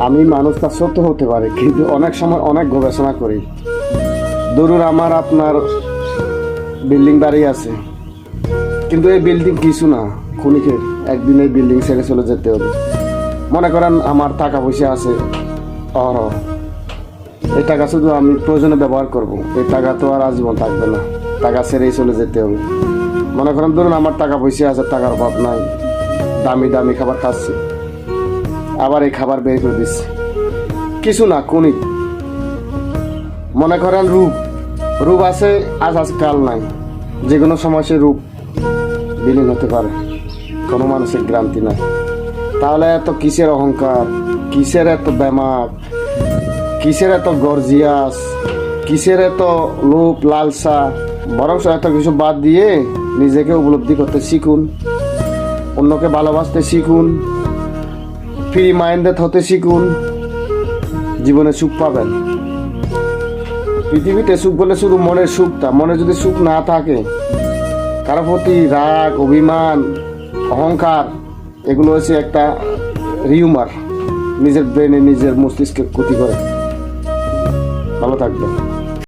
আমি মানুষটা সত্য হতে পারে, কিন্তু অনেক সময় অনেক গবেষণা করি। ধরুন আমার আপনার বিল্ডিং বাড়ি আছে, কিন্তু এই বিল্ডিং কিছু না, ক্ষণিকের একদিন এই বিল্ডিং ছেড়ে চলে যেতে হবে। মনে করেন আমার টাকা পয়সা আছে অহরহ, এই টাকা শুধু আমি প্রয়োজনে ব্যবহার করব, এই টাকা তো আর আজীবন থাকবে না, টাকা ছেড়েই চলে যেতে হবে। মনে করেন ধরুন আমার টাকা পয়সা আছে, টাকার অভাব নাই, দামি দামি খাবার খাচ্ছি, আবার এই খাবার বের করে দিচ্ছি, কিছু না ক্ষণিক। মনে করেন রূপ রূপ আছে, আজ আজ কাল নাই, যে কোনো সময় সে রূপ বিলীন হতে পারে, কোনো মানুষের গ্রান্তি নাই। তাহলে এত কিসের অহংকার, কিসের এত ব্যামাক, কিসের এত গর্জিয়াস, কিসের এত লোভ লালসা? বরং এত কিছু বাদ দিয়ে নিজেকে উপলব্ধি করতে শিখুন, অন্যকে ভালোবাসতে শিখুন, ফ্রি মাইন্ডেড হতে শিখুন, জীবনে সুখ পাবেন। পৃথিবীতে সুখ বলে শুধু মনের সুখটা, মনে যদি সুখ না থাকে, কারো প্রতি রাগ, অভিমান, অহংকার, এগুলো হচ্ছে একটা রিউমার, নিজের ব্রেনে নিজের মস্তিষ্কে ক্ষতি করে। ভালো থাকবেন।